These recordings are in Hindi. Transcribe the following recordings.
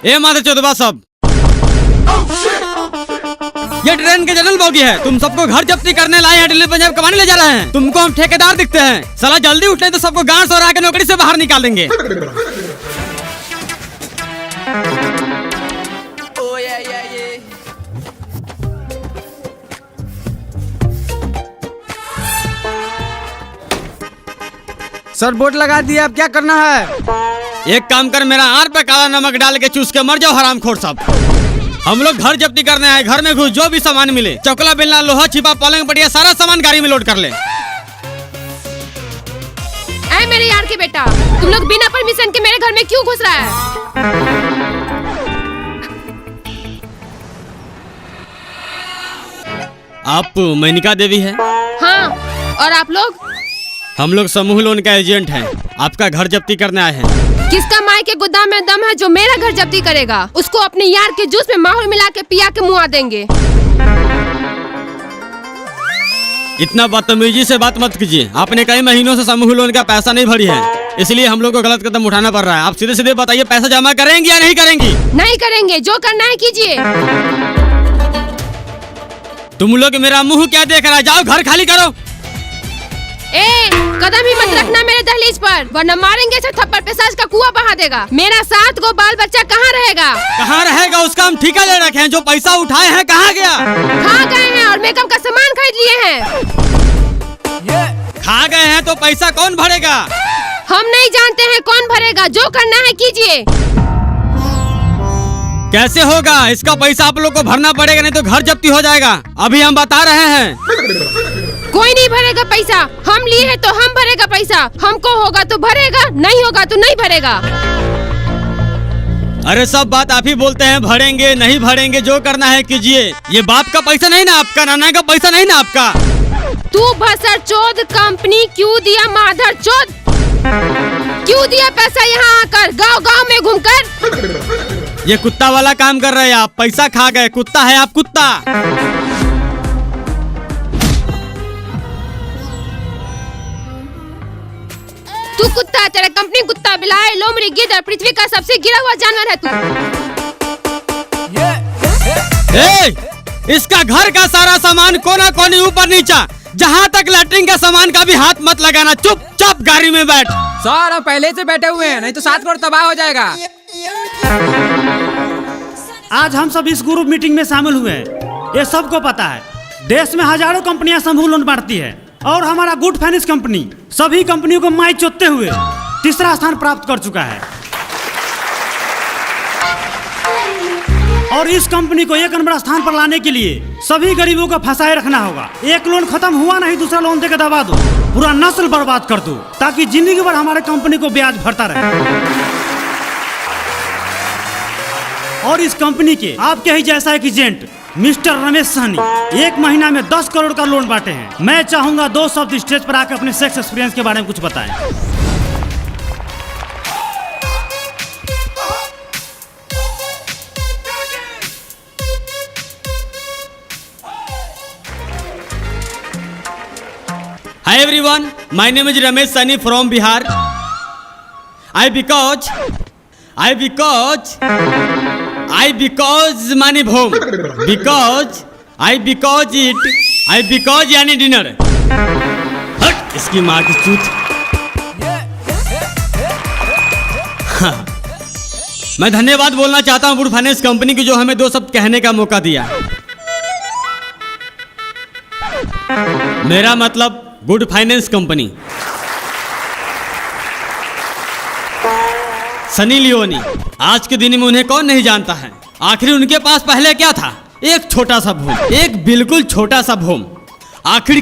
ए माथे चौदवा सब, ये ट्रेन के जनरल बोगी है। तुम सबको घर जब्ती करने लाए हैं, दिल्ली पंजाब कमाने ले जा रहे हैं। तुमको हम ठेकेदार दिखते हैं। साला जल्दी उठे तो सबको गांड और आके नौकरी से बाहर निकाल देंगे। सर बोर्ड लगा दिया, अब क्या करना है? एक काम कर, मेरा आर पे काला नमक डाल के चूस के मर जाओ हरामखोर सब। हम लोग घर जब्ती करने आए, घर में घुस जो भी सामान मिले, चकला बेलना लोहा छिपा पलंग पटिया सारा सामान गाड़ी में लोड कर ले। ऐ मेरे यार के बेटा, तुम लोग बिना परमिशन के मेरे घर में क्यों घुस रहा है? आप मेनिका देवी है? हाँ, और आप लोग? हम लोग समूह लोन का एजेंट हैं, आपका घर जब्ती करने आए हैं। किसका माई के गोदाम में दम है जो मेरा घर जब्ती करेगा? उसको अपने यार के जूस में माहौल मिला के पिया के मुआ देंगे। इतना बदतमीजी से बात मत कीजिए। आपने कई महीनों से समूह लोन का पैसा नहीं भरी है, इसलिए हम लोग को गलत कदम उठाना पड़ रहा है। आप सीधे सीधे बताइए, पैसा जमा करेंगे या नहीं करेंगी? नहीं करेंगे, जो करना है कीजिए। तुम लोग मेरा मुंह क्या देख रहा है? जाओ घर खाली करो। ए, कदम ही मत रखना मेरे दहलीज पर, वरना मारेंगे से थप्पड़ पेशाब का कुआं बहा देगा। मेरा 7 को बाल बच्चा कहाँ रहेगा? कहाँ रहेगा? उसका हम ठेका ले रखे हैं। जो पैसा उठाए हैं कहाँ गया? खा गए हैं और मेकअप का सामान खरीद लिए हैं। खा गए हैं तो पैसा कौन भरेगा? हम नहीं जानते हैं कौन भरेगा, जो करना है कीजिए। कैसे होगा? इसका पैसा आप लोग को भरना पड़ेगा, नहीं तो घर जब्ती हो जाएगा। अभी हम बता रहे हैं। कोई नहीं भरेगा पैसा, हम लिए हैं तो हम भरेगा पैसा। हमको होगा तो भरेगा, नहीं होगा तो नहीं भरेगा। अरे सब बात आप ही बोलते हैं, भरेंगे नहीं भरेंगे, जो करना है कीजिए। ये बाप का पैसा नहीं ना आपका, नाना का पैसा नहीं ना आपका। तू भसर चोद, कंपनी क्यों दिया माधर चोद? क्यों दिया पैसा यहाँ आकर, गांव गांव में घूमकर? ये कुत्ता वाला काम कर रहे हैं आप। पैसा खा गए, कुत्ता है आप, कुत्ता। तू कुत्ता, तेरा कंपनी कुत्ता, बिलाई, लोमड़ी, गिद्ध, पृथ्वी का सबसे गिरा हुआ जानवर है तू। इसका घर का सारा सामान कोना कोनी ऊपर नीचा, जहाँ तक लैट्रिन का सामान का भी हाथ मत लगाना। चुपचाप गाड़ी में बैठ। सर हम पहले से बैठे हुए हैं, नहीं तो 7 करोड़ तबाह हो जाएगा। आज हम सब इस ग्रुप मीटिंग में शामिल हुए हैं। ये सबको पता है, देश में हजारों कंपनियां समूह लोन बांटती है और हमारा गुड फाइनेंस कंपनी सभी कंपनियों को माई चोतते हुए तीसरा स्थान प्राप्त कर चुका है। और इस कंपनी को 1 नंबर स्थान पर लाने के लिए सभी गरीबों को फंसाए रखना होगा। एक लोन खत्म हुआ नहीं, दूसरा लोन देकर दबा दो, पूरा नस्ल बर्बाद कर दो, ताकि जिंदगी भर हमारे कंपनी को ब्याज भरता रहे। और इस कंपनी के आपके ही जैसा एक एजेंट मिस्टर रमेश सहनी 1 महीना में 10 करोड़ का लोन बांटे हैं। मैं चाहूंगा 2 शब्द स्टेज पर आकर अपने सेक्स एक्सपीरियंस के बारे में कुछ बताएं। Hi everyone, my name is Ramesh Sani from Bihar. I because money home. Because यानी डिनर। हट इसकी माँ की चूत। हाँ। मैं धन्यवाद बोलना चाहता हूँ गुड फाइनेंस कंपनी की, जो हमें 2 शब्द कहने का मौका दिया। मेरा मतलब good finance company. Sunny Leone, आज के दिन में उन्हें कौन नहीं जानता है। आखिर उनके पास पहले क्या था? एक छोटा सा भूम, एक बिल्कुल छोटा सा भूम। आखिर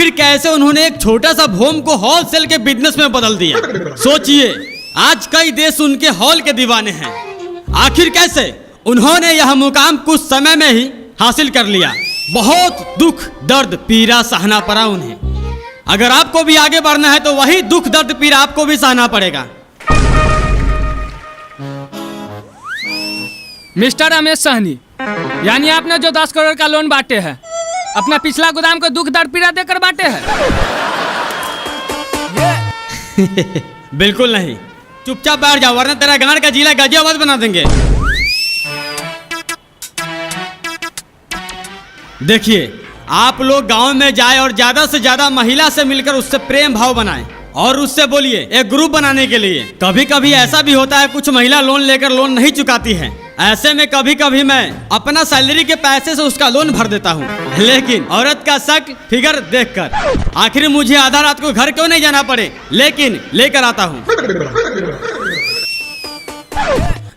कैसे उन्होंने एक छोटा सा भूम को होलसेल के बिजनेस में बदल दिया। सोचिए, आज कई देश उनके हॉल के दीवाने हैं। आखिर कैसे उन्होंने यह मुकाम कुछ समय में ही हासिल कर लिया। बहुत दुख दर्द पीड़ा सहना पड़ा उन्हें। अगर आपको भी आगे बढ़ना है तो वही दुख दर्द पीड़ा आपको भी सहना पड़ेगा। मिस्टर रमेश सहनी, यानी आपने जो 10 करोड़ का लोन बांटे हैं, अपना पिछला गोदाम को दुख दर्द पीड़ा देकर बांटे हैं? बिल्कुल नहीं, चुपचाप बैठ जाओ वरना तेरा गांड का जिला गाजियाबाद बना देंगे। देखिए, आप लोग गांव में जाए और ज्यादा से ज्यादा महिला से मिलकर उससे प्रेम भाव बनाएं और उससे बोलिए एक ग्रुप बनाने के लिए। कभी कभी ऐसा भी होता है कुछ महिला लोन लेकर लोन नहीं चुकाती है। ऐसे में कभी कभी मैं अपना सैलरी के पैसे से उसका लोन भर देता हूँ, लेकिन औरत का शक फिगर देखकर। आखिर मुझे आधा रात को घर क्यों नहीं जाना पड़े, लेकिन लेकर आता हूँ।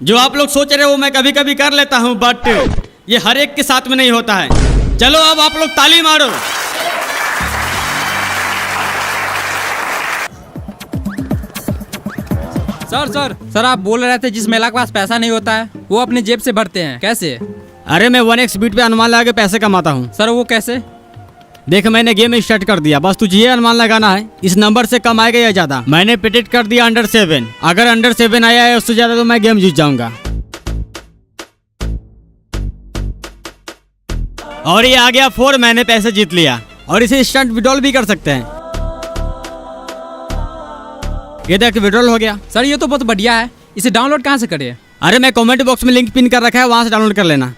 जो आप लोग सोच रहे हो मैं कभी कभी कर लेता हूँ, बट ये हर एक के साथ में नहीं होता है। चलो अब आप लोग ताली मारो। सर आप बोल रहे थे जिस महिला के पास पैसा नहीं होता है वो अपने जेब से भरते हैं, कैसे? अरे मैं 1x बीट पे अनुमान लगा के पैसे कमाता हूँ। सर वो कैसे? देख, मैंने गेम स्टार्ट कर दिया, बस तुझे ये अनुमान लगाना है इस नंबर से कम आएगा या ज्यादा। मैंने प्रेडिक्ट कर दिया अंडर 7। अगर अंडर 7 आया है उससे ज्यादा तो मैं गेम जीत जाऊंगा। और ये आ गया 4, मैंने पैसे जीत लिया। और इसे इंस्टेंट विड्रॉल भी कर सकते हैं। ये देख विड्रॉल हो गया। सर ये तो बहुत बढ़िया है, इसे डाउनलोड कहाँ से करें? अरे मैं कमेंट बॉक्स में लिंक पिन कर रखा है, वहाँ से डाउनलोड कर लेना।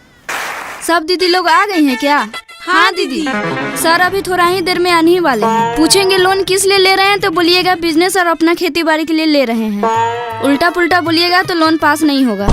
सब दीदी लोग आ गई हैं क्या? हाँ दीदी। सर अभी थोड़ा ही देर में आने ही वाले हैं। पूछेंगे लोन किस लिए ले रहे हैं तो बोलिएगा बिजनेस और अपना खेती बाड़ी के लिए ले रहे हैं। उल्टा पुल्टा बोलिएगा तो लोन पास नहीं होगा।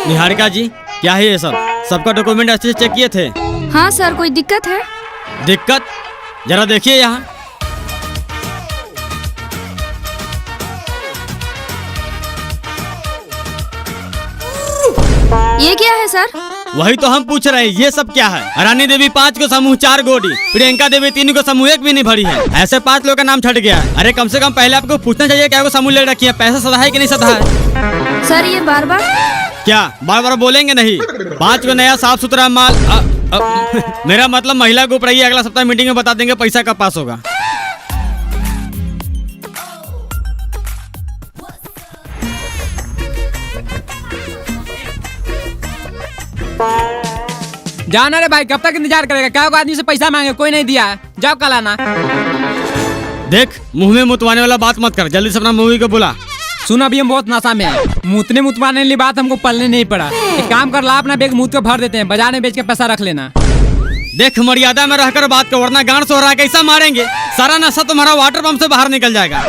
निहारिका जी, क्या है ये सब? सबका डॉक्यूमेंट अच्छे से चेक किए थे? हाँ सर, कोई दिक्कत है? दिक्कत? जरा देखिए यहाँ। ये क्या है सर? वही तो हम पूछ रहे हैं, ये सब क्या है? रानी देवी 5 को समूह 4 गोडी, प्रियंका देवी 3 को समूह 1 भी नहीं भरी है। ऐसे 5 लोग का नाम छट गया है। अरे कम से कम पहले आपको पूछना चाहिए क्या वो समूह ले रखी है, पैसा सदा है कि नहीं सदा है? सर ये बार बार क्या बार बार बोलेंगे नहीं? 5 को नया साफ सुथरा माल मेरा मतलब महिला ग्रुप रही है। अगला सप्ताह मीटिंग में बता देंगे पैसा कब पास होगा। जाना रे भाई, कब तक इंतजार करेगा? क्या आदमी से पैसा मांगे, कोई नहीं दिया है। जाओ कल आना। देख, मुंह में मुतवाने वाला बात मत कर, जल्दी से अपना मूवी को बुला। सुन, अभी हम बहुत नशा में हैं। मुतवाने वाली बात हमको पलने नहीं पड़ा। एक काम कर ला, अपना बैग मुंह को भर देते हैं, बाजार में बेच के पैसा रख लेना। देख, मर्यादा में रहकर बात कर वरना गांड सोहरा कैसा मारेंगे। सारा नशा तुम्हारा वाटर पंप से बाहर निकल जाएगा।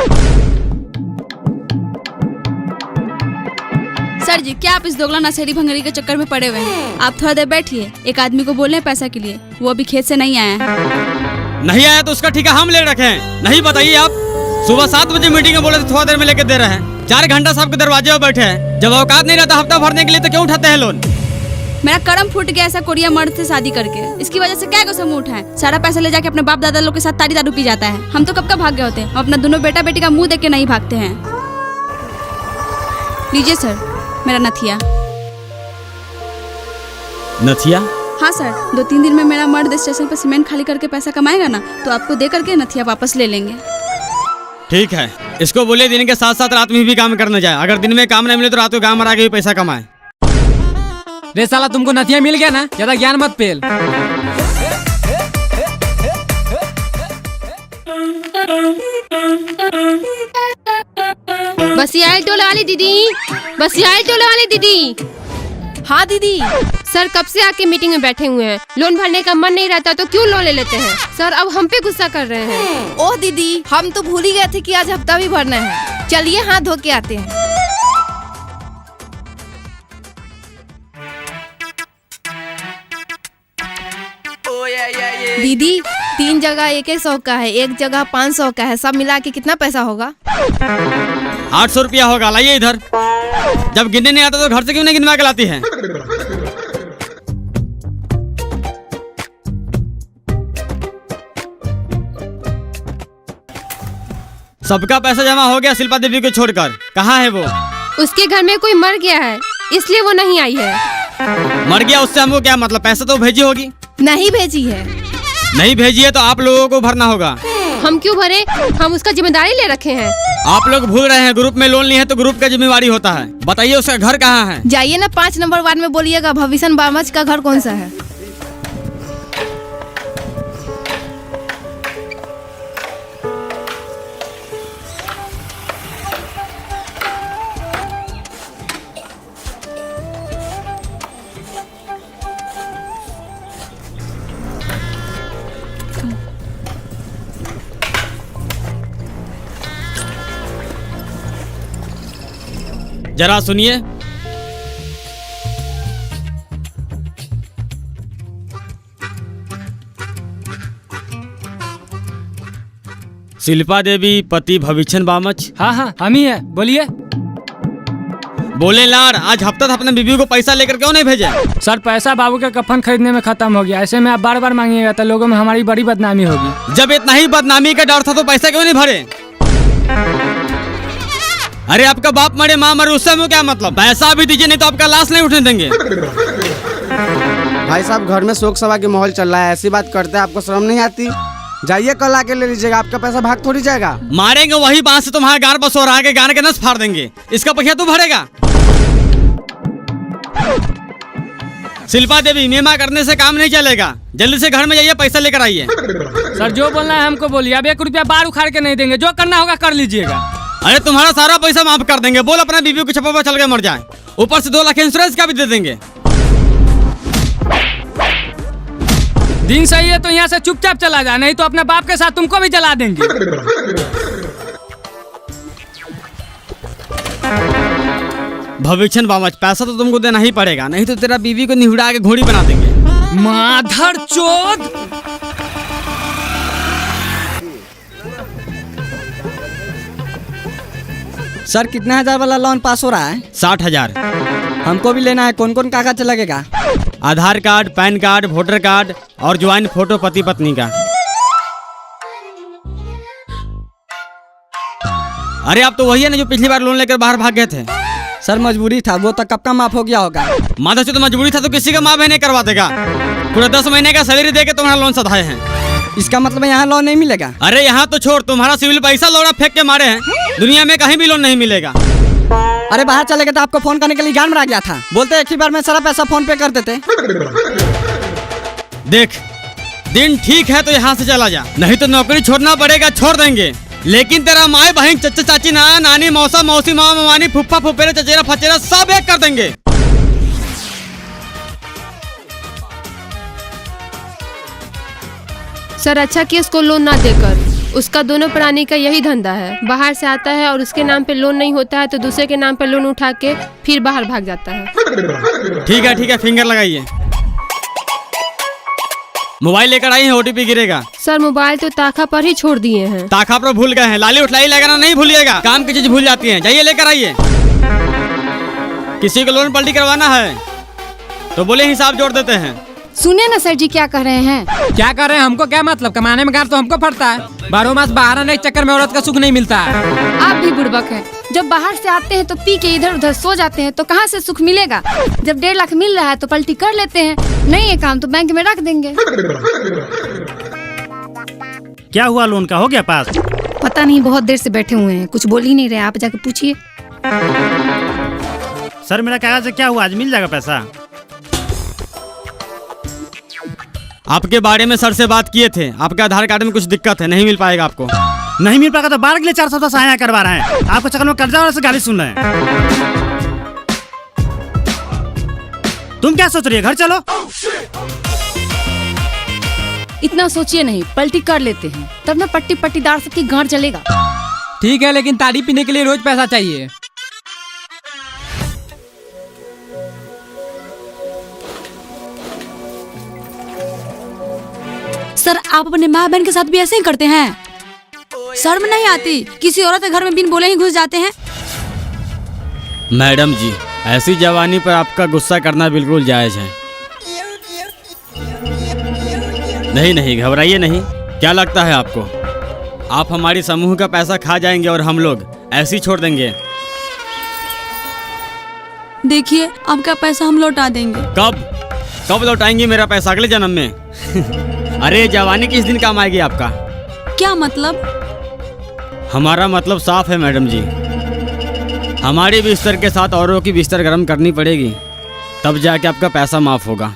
सर जी, क्या आप इस दोगला नशेड़ी भंगरी के चक्कर में पड़े हुए हैं? आप थोड़ा देर बैठिए, एक आदमी को बोले पैसा के लिए, वो अभी खेत से नहीं आया है। नहीं आया तो उसका ठेका हम ले रखे हैं। नहीं बताइए आप, सुबह 7 बजे मीटिंग में बोले तो थोड़ा देर में लेके दे रहे हैं। 4 घंटा सबके दरवाजे पर बैठे हैं। जब औकात नहीं रहता हफ्ता भरने के लिए तो क्यों उठाते हैं लोन? मेरा करम फूट गया ऐसा कोरिया मर्द से शादी करके। इसकी वजह से क्या को समूह उठाए, सारा पैसा ले जाके अपने बाप दादा लोग के साथ ताड़ी दारू पी जाता है। हम तो कब का भाग गए होते हैं, हम अपना दोनों बेटा बेटी का मुंह देख के नहीं भागते हैं। लीजिए सर मेरा नथिया। नथिया? हाँ सर, 2-3 दिन में मेरा मर्द स्टेशन पर सीमेंट खाली करके पैसा कमाएगा ना, तो आपको दे करके नथिया वापस ले लेंगे। ठीक है, इसको बोले दिन के साथ साथ रात में भी काम करने जाए। अगर दिन में काम नहीं मिले तो रात को गाँव मरा के भी पैसा कमाए। रे साला, तुमको नथिया मिल गया ना, ज्यादा ज्ञान मत पेल। बसियाल टोला वाली दीदी, बसियाल टोला वाली दीदी। हाँ दीदी। सर कब से आके मीटिंग में बैठे हुए हैं, लोन भरने का मन नहीं रहता तो क्यों लोन ले लेते हैं? सर अब हम पे गुस्सा कर रहे हैं। ओह दीदी, हम तो भूल ही गए थे कि आज हफ्ता भी भरना है। चलिए हाथ धो के आते हैं। दीदी 3 जगह 100 का है, 1 जगह 500 का है, सब मिला के कितना पैसा होगा? 800 रुपया होगा। लाइए इधर। जब गिनने नहीं आता तो घर से क्यों नहीं गिनवा के लाती है? सबका पैसा जमा हो गया शिल्पा देवी को छोड़कर। कहाँ है वो? उसके घर में कोई मर गया है इसलिए वो नहीं आई है। मर गया उससे हमको क्या मतलब, पैसा तो भेजी होगी। नहीं भेजी है। नहीं भेजी है तो आप लोगों को भरना होगा। हम क्यों भरे, हम उसका जिम्मेदारी ले रखे हैं। आप लोग भूल रहे हैं, ग्रुप में लोन लिए हैं तो ग्रुप का जिम्मेवारी होता है। बताइए उसका घर कहाँ है। जाइए ना 5 नंबर वार्ड में बोलिएगा भविष्य बामच का घर कौन सा है। जरा सुनिए। शिल्पा देवी पति भविष्य बामच। हाँ हाँ हम ही है, बोलिए। बोले लार, आज हफ्ता था अपने बीवी को पैसा लेकर क्यों नहीं भेजे। सर पैसा बाबू के कफन खरीदने में खत्म हो गया, ऐसे में आप बार बार मांगिएगा तो लोगों में हमारी बड़ी बदनामी होगी। जब इतना ही बदनामी का डर था तो पैसा क्यों नहीं भरे। अरे आपका बाप मरे माँ मरे उससे हमें क्या मतलब, पैसा भी दीजिए नहीं तो आपका लाश नहीं उठने देंगे। भाई साहब घर में शोक सभा की माहौल चल रहा है, ऐसी बात करते हैं, आपको शर्म नहीं आती। जाइए कल आके ले लीजिएगा, आपका पैसा भाग थोड़ी जाएगा। मारेंगे वही बांस से तुम्हारा गार बस और आगे गार के नस फाड़ देंगे, इसका पैसा तू भरेगा। शिल्पा देवी मेमा करने से काम नहीं चलेगा, जल्दी से घर में जाइए पैसा लेकर आइए। सर जो बोलना है हमको बोलिए, अब 1 रुपया बार उखाड़ के नहीं देंगे, जो करना होगा कर लीजिएगा। अरे तुम्हारा सारा पैसा माफ कर देंगे, बोल अपना बीवी को छप्पर पर चल के मर जाए, ऊपर से 2 लाख इंश्योरेंस का भी दे देंगे। दिन सही है तो यहाँ से चुपचाप चला जा, नहीं तो अपने बाप के साथ तुमको भी जला देंगे। भविष्य बामच पैसा तो तुमको देना ही पड़ेगा, नहीं तो तेरा बीवी को निहुड़ा के घोड़ी बना देंगे। माधर चोद। सर कितना हजार वाला लोन पास हो रहा है। 60,000। हमको भी लेना है, कौन कौन कागज लगेगा। Aadhaar card, PAN card, voter card और ज्वाइंट फोटो पति पत्नी का। अरे आप तो वही है ना जो पिछली बार लोन लेकर बाहर भाग गए थे। सर मजबूरी था, वो तो कब का माफ हो गया होगा। माधव से तो मजबूरी था तो किसी का माफ नहीं करवा देगा, पूरा 10 महीने का सैलरी दे के तुम्हारा लोन सधाए हैं। इसका मतलब यहाँ लोन नहीं मिलेगा। अरे यहाँ तो छोड़, तुम्हारा सिविल पैसा लौड़ा फेंक के मारे हैं, दुनिया में कहीं भी लोन नहीं मिलेगा। अरे बाहर चले गए तो आपको फोन करने के लिए ज्ञान में आ गया था, बोलते एक ही बार में सारा पैसा फोन पे कर देते। देख दिन ठीक है तो यहाँ से चला जा, नहीं तो नौकरी छोड़ना पड़ेगा, छोड़ देंगे। लेकिन तेरा माए बहन चचा चाची नाना नानी मौसा मौसी मामा मामानी फुफ्फा फुफेरे चचेरा फचेरा सब एक कर देंगे। सर अच्छा कि उसको लोन ना देकर, उसका दोनों प्राणी का यही धंधा है, बाहर से आता है और उसके नाम पे लोन नहीं होता है तो दूसरे के नाम पे लोन उठा के फिर बाहर भाग जाता है। ठीक है फिंगर लगाइए। मोबाइल लेकर आई है, OTP गिरेगा। सर मोबाइल तो ताखा पर ही छोड़ दिए हैं। ताखा पर भूल गए हैं, लाली उठलाई लगाना नहीं भूलिएगा, काम की चीज भूल जाती है। जाइए लेकर आइए। किसी को लोन पलटी करवाना है तो बोले हिसाब जोड़ देते हैं। सुनिए ना सर जी क्या कह रहे हैं। क्या कर रहे हैं, हमको क्या मतलब, कमाने में गार तो हमको पड़ता है। 12 मास बाहर आने के चक्कर में औरत का सुख नहीं मिलता है। आप भी बुड़बक हैं, जब बाहर से आते हैं तो पी के इधर उधर सो जाते हैं तो कहाँ से सुख मिलेगा। जब 1.5 लाख मिल रहा है तो पलटी कर लेते हैं, नहीं है काम तो बैंक में रख देंगे। क्या हुआ, लोन का हो गया पास। पता नहीं, बहुत देर से बैठे हुए हैं, कुछ बोल ही नहीं रहे, आप जाके पूछिए। सर मेरा कागज क्या हुआ, आज मिल जाएगा पैसा। आपके बारे में सर से बात किए थे, आपके आधार कार्ड में कुछ दिक्कत है, नहीं मिल पाएगा आपको। नहीं मिल पाएगा तो बार के लिए 400 सहायता करवा रहे हैं, आपको चक्कर में कर्जा वाले से गाली सुन रहे हैं। तुम क्या सोच रही है, घर चलो। इतना सोचिए नहीं, पलटी कर लेते हैं, तब ना पट्टी पट्टीदार सबकी गांठ चलेगा। ठीक है लेकिन ताड़ी पीने के लिए रोज पैसा चाहिए। सर आप अपने माँ बहन के साथ भी ऐसे ही करते हैं, शर्म नहीं आती, किसी औरत के घर में बिन बोले ही घुस जाते हैं। मैडम जी ऐसी जवानी पर आपका गुस्सा करना बिल्कुल जायज है। नहीं घबराइए नहीं। क्या लगता है आपको आप हमारी समूह का पैसा खा जाएंगे और हम लोग ऐसे ही छोड़ देंगे? देखिए आपका पैसा हम लौटा देंगे। कब लौटाएंगी मेरा पैसा? अगले जन्म में? अरे जवानी किस दिन काम आएगी आपका? क्या मतलब? हमारा मतलब साफ है मैडम जी, हमारी बिस्तर के साथ औरों की बिस्तर गर्म करनी पड़ेगी, तब जाके आपका पैसा माफ होगा।